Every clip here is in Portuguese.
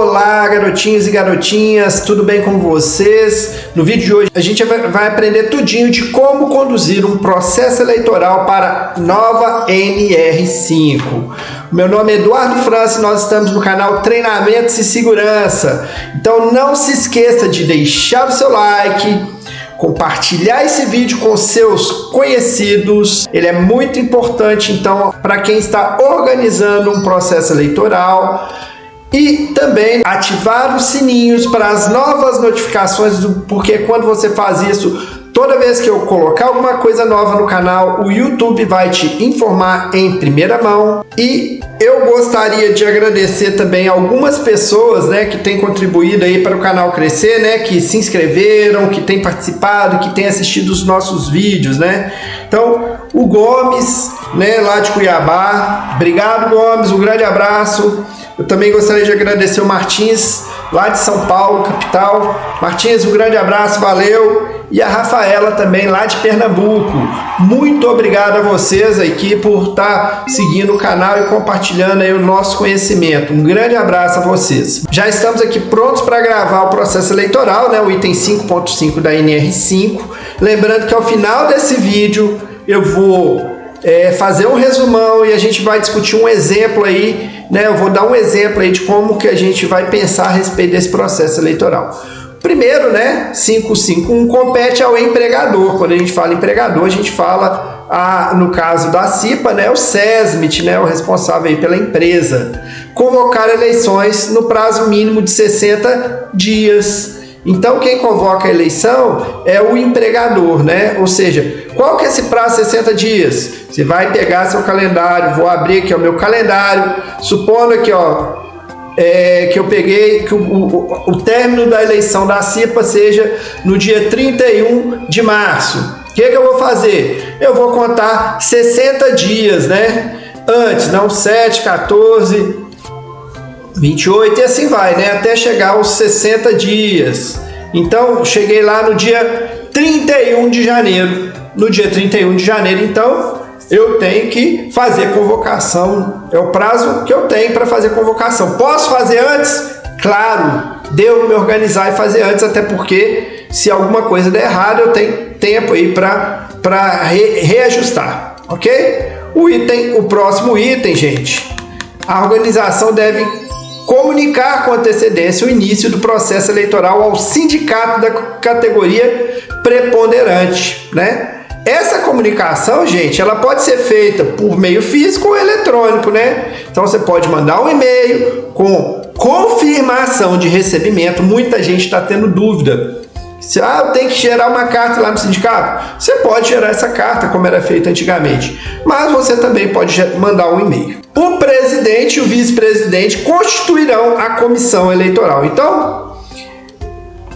Olá, garotinhos e garotinhas, tudo bem com vocês? No vídeo de hoje a gente vai aprender tudinho de como conduzir um processo eleitoral para nova NR5. Meu nome é Eduardo França e nós estamos no canal Treinamentos e Segurança. Então não se esqueça de deixar o seu like, compartilhar esse vídeo com seus conhecidos. Ele é muito importante, então, para quem está organizando um processo eleitoral. E também ativar os sininhos para as novas notificações, porque quando você faz isso, toda vez que eu colocar alguma coisa nova no canal, o YouTube vai te informar em primeira mão. E eu gostaria de agradecer também algumas pessoas, né, que têm contribuído aí para o canal crescer, né, que se inscreveram, que têm participado, que têm assistido os nossos vídeos, né. Então, o Gomes, né, lá de Cuiabá, obrigado, Gomes, um grande abraço. Eu também gostaria de agradecer o Martins, lá de São Paulo, capital. Martins, um grande abraço, valeu. E a Rafaela também, lá de Pernambuco. Muito obrigado a vocês aqui por estar seguindo o canal e compartilhando aí o nosso conhecimento. Um grande abraço a vocês. Já estamos aqui prontos para gravar o processo eleitoral, né, o item 5.5 da NR5. Lembrando que ao final desse vídeo eu vou fazer um resumão e a gente vai discutir um exemplo aí, né? Eu vou dar um exemplo aí de como que a gente vai pensar a respeito desse processo eleitoral. Primeiro, né, 5.5.1 compete ao empregador. Quando a gente fala empregador, a gente fala, no caso da CIPA, né, o SESMIT, né, o responsável aí pela empresa, convocar eleições no prazo mínimo de 60 dias. Então, quem convoca a eleição é o empregador, né? Ou seja, qual que é esse prazo de 60 dias? Você vai pegar seu calendário, vou abrir aqui o meu calendário, supondo aqui, ó, que eu peguei que o término da eleição da CIPA seja no dia 31 de março. O que eu vou fazer? Eu vou contar 60 dias, né? Antes, não 7, 14... 28 e assim vai, né? Até chegar aos 60 dias. Então, cheguei lá no dia 31 de janeiro. No dia 31 de janeiro, então, eu tenho que fazer convocação. É o prazo que eu tenho para fazer convocação. Posso fazer antes? Claro, devo me organizar e fazer antes, até porque se alguma coisa der errado, eu tenho tempo aí para reajustar, ok? O próximo item, gente. A organização deve comunicar com antecedência o início do processo eleitoral ao sindicato da categoria preponderante, né? Essa comunicação, gente, ela pode ser feita por meio físico ou eletrônico, né? Então você pode mandar um e-mail com confirmação de recebimento. Muita gente está tendo dúvida. Eu tenho que gerar uma carta lá no sindicato? Você pode gerar essa carta, como era feito antigamente, mas você também pode mandar um e-mail. O presidente e o vice-presidente constituirão a comissão eleitoral. Então,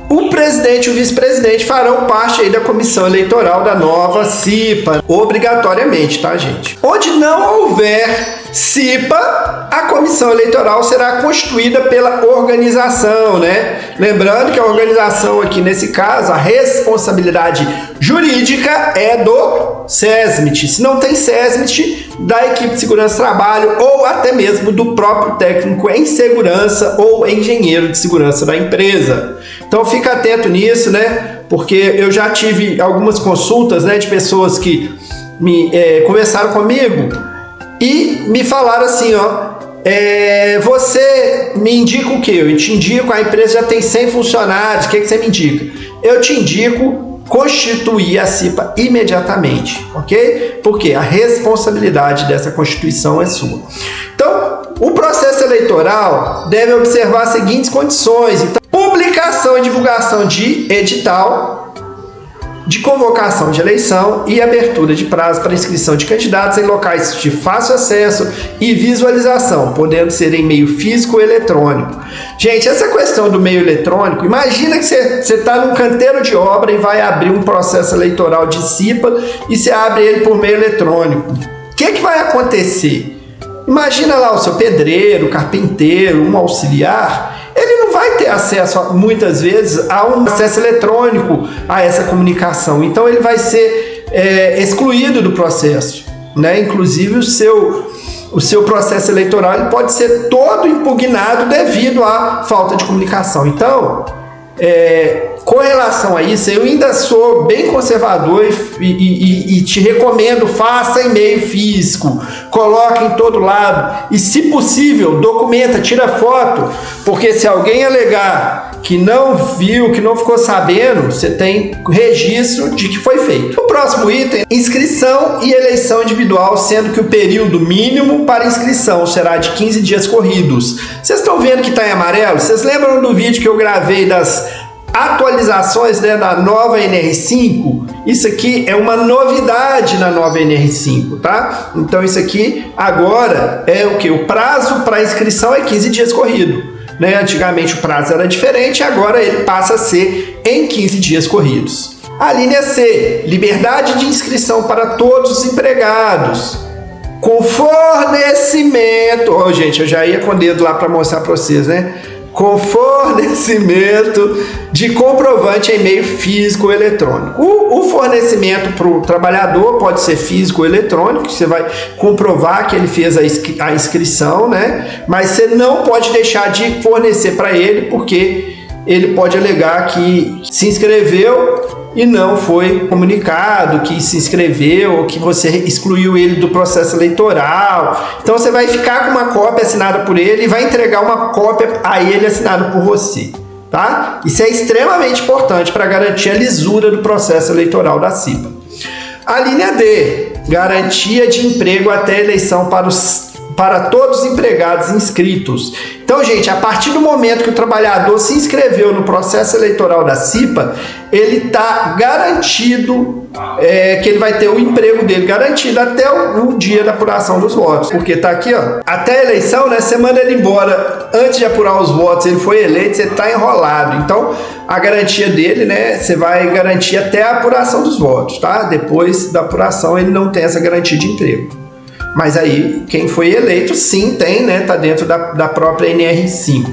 o presidente e o vice-presidente farão parte aí da comissão eleitoral da nova CIPA, obrigatoriamente, tá, gente? Onde não houver CIPA, a comissão eleitoral será constituída pela organização, né? Lembrando que a organização aqui, nesse caso, a responsabilidade jurídica é do SESMIT. Se não tem SESMIT, da equipe de segurança do trabalho ou até mesmo do próprio técnico em segurança ou engenheiro de segurança da empresa. Então fica atento nisso, né? Porque eu já tive algumas consultas, né, de pessoas que conversaram comigo e me falaram assim, ó, você me indica o quê? Eu te indico, a empresa já tem 100 funcionários, o que você me indica? Eu te indico constituir a CIPA imediatamente, ok? Porque a responsabilidade dessa constituição é sua. Então, o processo eleitoral deve observar as seguintes condições. Então, publicação e divulgação de edital, de convocação de eleição e abertura de prazo para inscrição de candidatos em locais de fácil acesso e visualização, podendo ser em meio físico ou eletrônico. Gente, essa questão do meio eletrônico, imagina que você está num canteiro de obra e vai abrir um processo eleitoral de CIPA e você abre ele por meio eletrônico. O que vai acontecer? Imagina lá o seu pedreiro, carpinteiro, um auxiliar, ele não vai ter acesso, muitas vezes, a um acesso eletrônico a essa comunicação. Então, ele vai ser excluído do processo, né? Inclusive, o seu o seu processo eleitoral ele pode ser todo impugnado devido à falta de comunicação. Então, com relação a isso, eu ainda sou bem conservador e te recomendo, faça e-mail físico, coloque em todo lado e, se possível, documenta, tira foto, porque se alguém alegar que não viu, que não ficou sabendo, você tem registro de que foi feito. O próximo item, inscrição e eleição individual, sendo que o período mínimo para inscrição será de 15 dias corridos. Vocês estão vendo que está em amarelo? Vocês lembram do vídeo que eu gravei das atualizações, né, da nova NR5? Isso aqui é uma novidade na nova NR5, tá? Então isso aqui agora é o que? O prazo para inscrição é 15 dias corrido. Né? Antigamente o prazo era diferente, agora ele passa a ser em 15 dias corridos. A linha C, liberdade de inscrição para todos os empregados, com fornecimento, gente, eu já ia com o dedo lá para mostrar para vocês, né? Com fornecimento de comprovante em meio físico ou eletrônico. O fornecimento para o trabalhador pode ser físico ou eletrônico, você vai comprovar que ele fez a inscrição, né? Mas você não pode deixar de fornecer para ele, porque ele pode alegar que se inscreveu e não foi comunicado que se inscreveu, ou que você excluiu ele do processo eleitoral. Então você vai ficar com uma cópia assinada por ele e vai entregar uma cópia a ele assinada por você, tá? Isso é extremamente importante para garantir a lisura do processo eleitoral da CIPA. A linha D, garantia de emprego até a eleição para todos os empregados inscritos. Então, gente, a partir do momento que o trabalhador se inscreveu no processo eleitoral da CIPA, ele está garantido que ele vai ter o emprego dele garantido até o dia da apuração dos votos. Porque está aqui, ó, até a eleição, né, você manda ele embora antes de apurar os votos, ele foi eleito, você está enrolado. Então, a garantia dele, né, você vai garantir até a apuração dos votos, tá? Depois da apuração, ele não tem essa garantia de emprego. Mas aí, quem foi eleito, sim, tem, né? Está dentro da própria NR5.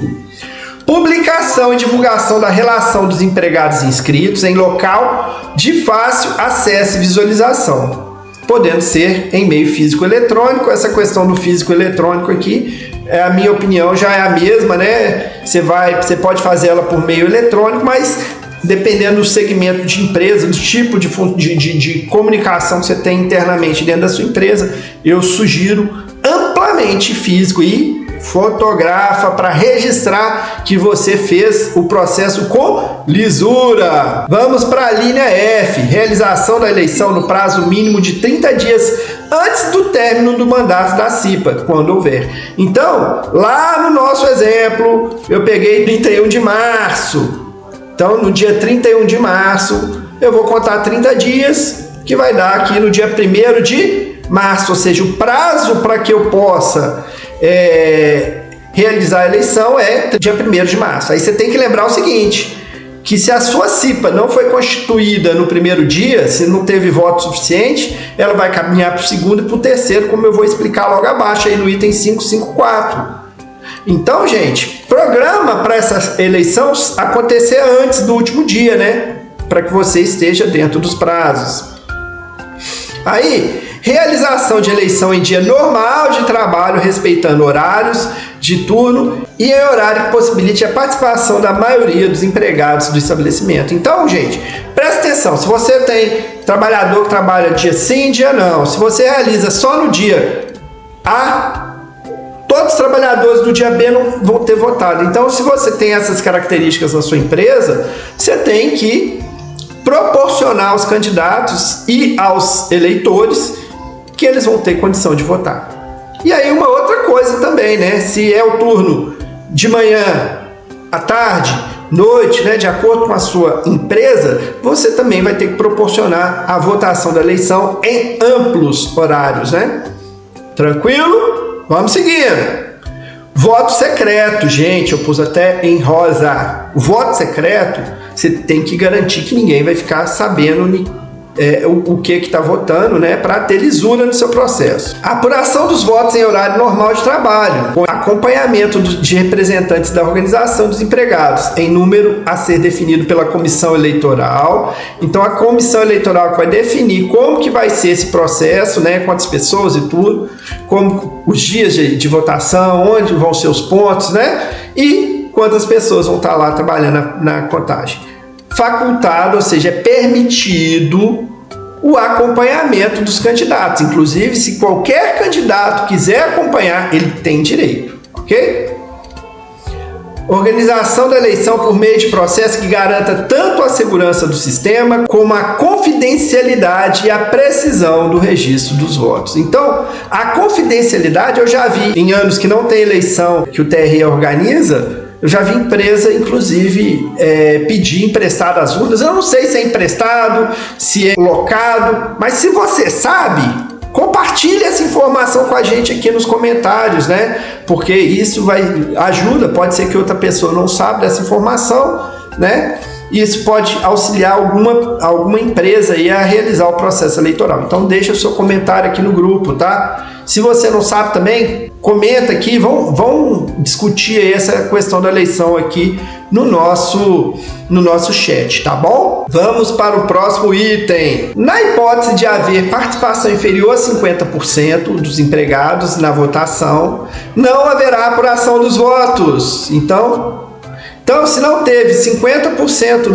Publicação e divulgação da relação dos empregados inscritos em local de fácil acesso e visualização, podendo ser em meio físico-eletrônico. Essa questão do físico-eletrônico aqui, a minha opinião já é a mesma, né? Você pode fazer ela por meio eletrônico, mas dependendo do segmento de empresa, do tipo de comunicação que você tem internamente dentro da sua empresa, eu sugiro amplamente físico e fotografa para registrar que você fez o processo com lisura. Vamos para a linha F, realização da eleição no prazo mínimo de 30 dias antes do término do mandato da CIPA, quando houver. Então, lá no nosso exemplo, eu peguei 31 de março. Então, no dia 31 de março, eu vou contar 30 dias, que vai dar aqui no dia 1º de março, ou seja, o prazo para que eu possa realizar a eleição é dia 1º de março. Aí você tem que lembrar o seguinte, que se a sua CIPA não foi constituída no primeiro dia, se não teve voto suficiente, ela vai caminhar para o segundo e para o terceiro, como eu vou explicar logo abaixo, aí no item 554. Então, gente, programa para essa eleição acontecer antes do último dia, né? Para que você esteja dentro dos prazos. Aí, realização de eleição em dia normal de trabalho, respeitando horários de turno e em horário que possibilite a participação da maioria dos empregados do estabelecimento. Então, gente, presta atenção. Se você tem trabalhador que trabalha dia sim, dia não, se você realiza só no dia A, todos os trabalhadores do dia B não vão ter votado. Então, se você tem essas características na sua empresa, você tem que proporcionar aos candidatos e aos eleitores que eles vão ter condição de votar. E aí uma outra coisa também, né? Se é o turno de manhã, à tarde, noite, né? De acordo com a sua empresa, você também vai ter que proporcionar a votação da eleição em amplos horários, né? Tranquilo? Vamos seguir. Voto secreto, gente, eu pus até em rosa. O voto secreto, você tem que garantir que ninguém vai ficar sabendo o que está votando, né, para ter lisura no seu processo. A apuração dos votos em horário normal de trabalho, com acompanhamento de representantes da organização dos empregados, em número a ser definido pela comissão eleitoral. Então, a comissão eleitoral que vai definir como que vai ser esse processo, né, quantas pessoas e tudo, como os dias de votação, onde vão ser os pontos, né, e quantas pessoas vão estar lá trabalhando na contagem. Facultado, ou seja, é permitido o acompanhamento dos candidatos. Inclusive, se qualquer candidato quiser acompanhar, ele tem direito, ok? Organização da eleição por meio de processo que garanta tanto a segurança do sistema como a confidencialidade e a precisão do registro dos votos. Então, a confidencialidade eu já vi em anos que não tem eleição, que o TRE organiza. Eu já vi empresa, inclusive, pedir emprestado as urnas. Eu não sei se é emprestado, se é locado, mas se você sabe, compartilhe essa informação com a gente aqui nos comentários, né? Porque isso ajuda, pode ser que outra pessoa não saiba dessa informação, né? E isso pode auxiliar alguma empresa aí a realizar o processo eleitoral. Então deixa o seu comentário aqui no grupo, tá? Se você não sabe também, comenta aqui, vão discutir aí essa questão da eleição aqui no nosso chat, tá bom? Vamos para o próximo item. Na hipótese de haver participação inferior a 50% dos empregados na votação, não haverá apuração dos votos. Então, se não teve 50%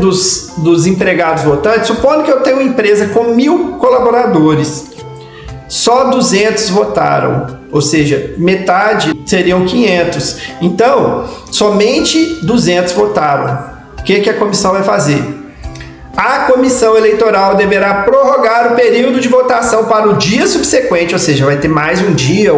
dos empregados votantes, supondo que eu tenho uma empresa com 1.000 colaboradores, só 200 votaram, ou seja, metade seriam 500. Então, somente 200 votaram. O que a comissão vai fazer? A comissão eleitoral deverá prorrogar o período de votação para o dia subsequente, ou seja, vai ter mais um dia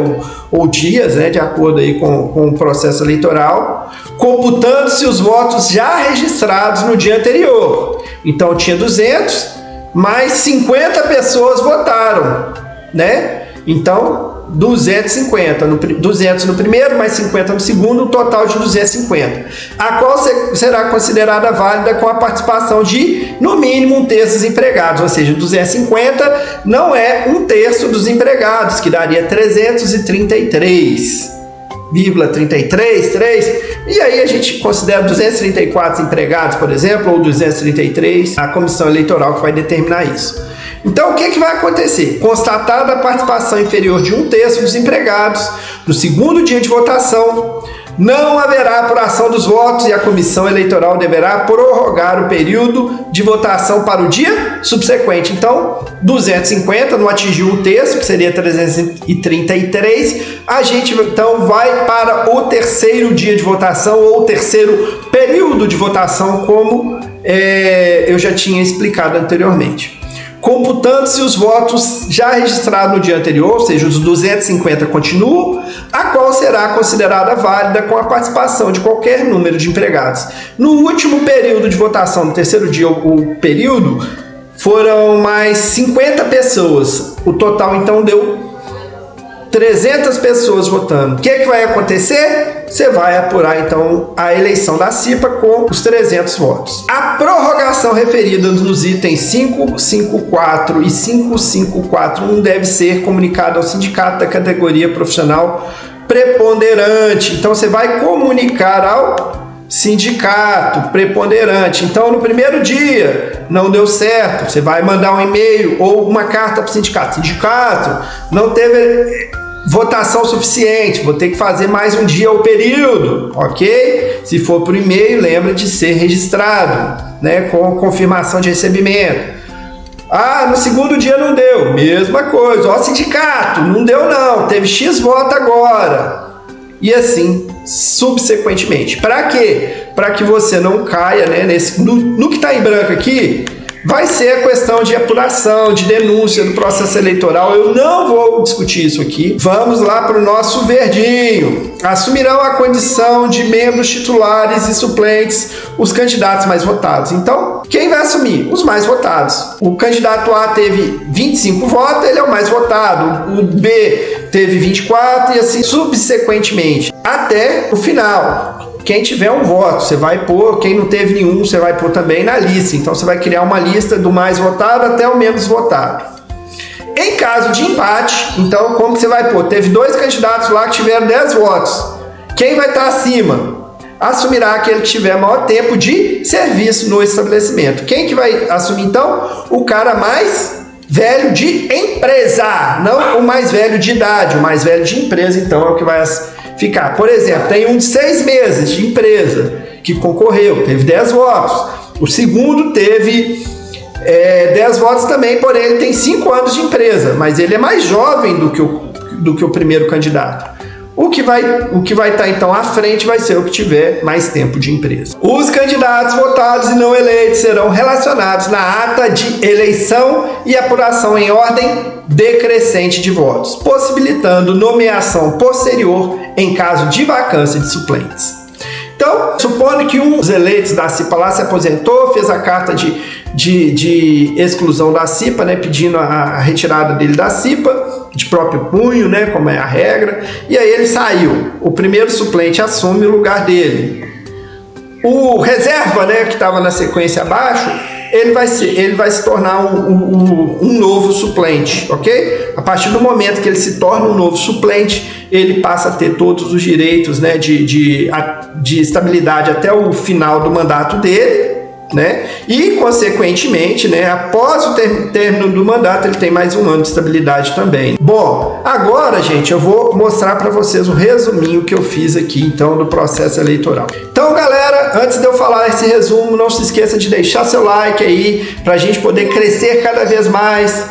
ou dias, né, de acordo aí com o processo eleitoral, computando-se os votos já registrados no dia anterior. Então, tinha 200, mais 50 pessoas votaram, né? Então, 250, 200 no primeiro, mais 50 no segundo, um total de 250, a qual será considerada válida com a participação de, no mínimo, 1/3 dos empregados, ou seja, 250 não é 1/3 dos empregados, que daria 333,333, e aí a gente considera 234 empregados, por exemplo, ou 233, a comissão eleitoral que vai determinar isso. Então, o que vai acontecer? Constatada a participação inferior de 1/3 dos empregados, no segundo dia de votação, não haverá apuração dos votos e a comissão eleitoral deverá prorrogar o período de votação para o dia subsequente. Então, 250 não atingiu 1/3, que seria 333. A gente, então, vai para o terceiro dia de votação ou o terceiro período de votação, como eu já tinha explicado anteriormente. Computando-se os votos já registrados no dia anterior, ou seja, os 250 continuam, a qual será considerada válida com a participação de qualquer número de empregados. No último período de votação, no terceiro dia, o período, foram mais 50 pessoas. O total, então, deu 300 pessoas votando. O que vai acontecer? Você vai apurar, então, a eleição da CIPA com os 300 votos. A prorrogação referida nos itens 554 e 5541 deve ser comunicada ao sindicato da categoria profissional preponderante. Então, você vai comunicar ao sindicato preponderante. Então, no primeiro dia não deu certo, você vai mandar um e-mail ou uma carta para o sindicato. Sindicato, não teve votação suficiente, vou ter que fazer mais um dia o período, ok? Se for por e-mail, lembra de ser registrado, né, com confirmação de recebimento. Ah, no segundo dia não deu, mesma coisa. Ó, sindicato, não deu não, teve X voto agora. E assim, subsequentemente. Para quê? Para que você não caia, né, no que está em branco aqui, vai ser a questão de apuração, de denúncia do processo eleitoral. Eu não vou discutir isso aqui. Vamos lá para o nosso verdinho. Assumirão a condição de membros titulares e suplentes os candidatos mais votados. Então, quem vai assumir? Os mais votados. O candidato A teve 25 votos, ele é o mais votado. O B teve 24 e assim subsequentemente, até o final. quem tiver um voto, você vai pôr, quem não teve nenhum, você vai pôr também na lista. Então você vai criar uma lista do mais votado até o menos votado. Em caso de empate, então como que você vai pôr? Teve 2 candidatos lá que tiveram 10 votos. Quem vai estar acima? Assumirá aquele que tiver maior tempo de serviço no estabelecimento. Quem que vai assumir então? O cara mais velho de empresa, não o mais velho de idade, o mais velho de empresa, então é o que vai ficar. Por exemplo, tem um de 6 meses de empresa que concorreu, teve 10 votos. O segundo teve 10 votos também, porém ele tem 5 anos de empresa, mas ele é mais jovem do que o primeiro candidato. O que vai estar então à frente vai ser o que tiver mais tempo de empresa. Os candidatos votados e não eleitos serão relacionados na ata de eleição e apuração em ordem decrescente de votos, possibilitando nomeação posterior em caso de vacância de suplentes. Então, supondo que um dos eleitos da CIPA lá se aposentou, fez a carta de exclusão da CIPA, né, pedindo a retirada dele da CIPA, de próprio punho, né, como é a regra, e aí ele saiu. O primeiro suplente assume o lugar dele. O reserva, né, que estava na sequência abaixo, ele vai se tornar um novo suplente, ok? A partir do momento que ele se torna um novo suplente, ele passa a ter todos os direitos, né, de estabilidade até o final do mandato dele, né? E, consequentemente, né, após o término do mandato, ele tem mais 1 ano de estabilidade também. Bom, agora, gente, eu vou mostrar para vocês o resuminho que eu fiz aqui, então, do processo eleitoral. Então, galera, antes de eu falar esse resumo, não se esqueça de deixar seu like aí, para a gente poder crescer cada vez mais.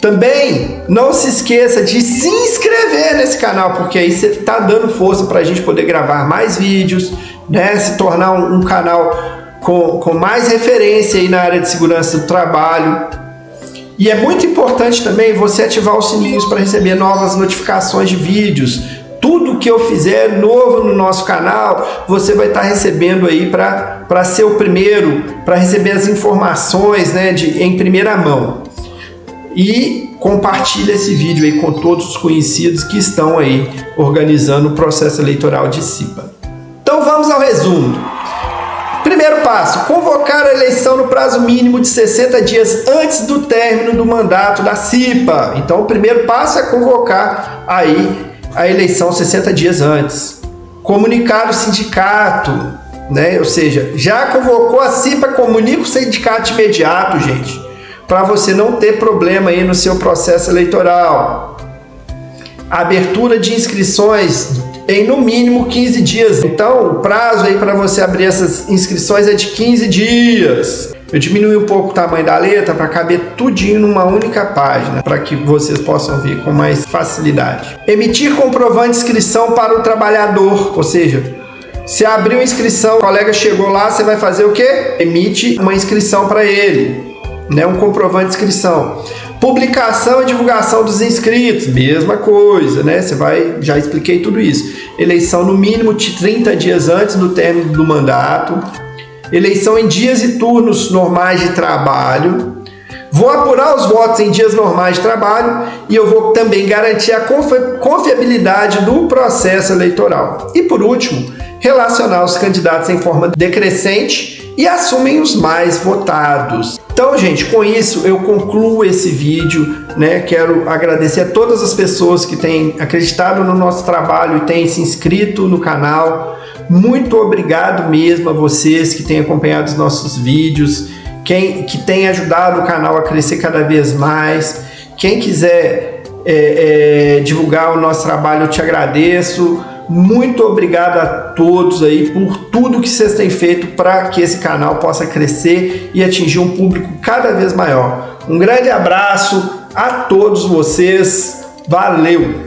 Também não se esqueça de se inscrever nesse canal, porque aí você está dando força para a gente poder gravar mais vídeos, né, se tornar um canal com mais referência aí na área de segurança do trabalho. E é muito importante também você ativar os sininhos para receber novas notificações de vídeos. Tudo que eu fizer novo no nosso canal, você vai estar recebendo aí para ser o primeiro, para receber as informações, né, em primeira mão. E compartilhe esse vídeo aí com todos os conhecidos que estão aí organizando o processo eleitoral de CIPA. Então vamos ao resumo. Primeiro passo, convocar a eleição no prazo mínimo de 60 dias antes do término do mandato da CIPA. Então, o primeiro passo é convocar aí a eleição 60 dias antes. Comunicar o sindicato, né? Ou seja, já convocou a CIPA, comunica o sindicato de imediato, gente, para você não ter problema aí no seu processo eleitoral. Abertura de inscrições em no mínimo 15 dias. Então, o prazo aí para você abrir essas inscrições é de 15 dias. Eu diminui um pouco o tamanho da letra para caber tudinho numa única página, para que vocês possam ver com mais facilidade. Emitir comprovante de inscrição para o trabalhador, ou seja, se abriu inscrição, o colega chegou lá, você vai fazer o quê? Emite uma inscrição para ele, né? Um comprovante de inscrição. Publicação e divulgação dos inscritos, mesma coisa, né? Já expliquei tudo isso. Eleição no mínimo de 30 dias antes do término do mandato. Eleição em dias e turnos normais de trabalho. Vou apurar os votos em dias normais de trabalho e eu vou também garantir a confiabilidade do processo eleitoral. E por último, relacionar os candidatos em forma decrescente e assumem os mais votados. Então, gente, com isso eu concluo esse vídeo, né? Quero agradecer a todas as pessoas que têm acreditado no nosso trabalho e têm se inscrito no canal. Muito obrigado mesmo a vocês que têm acompanhado os nossos vídeos, que tem ajudado o canal a crescer cada vez mais. Quem quiser divulgar o nosso trabalho, eu te agradeço. Muito obrigado a todos aí por tudo que vocês têm feito para que esse canal possa crescer e atingir um público cada vez maior. Um grande abraço a todos vocês. Valeu!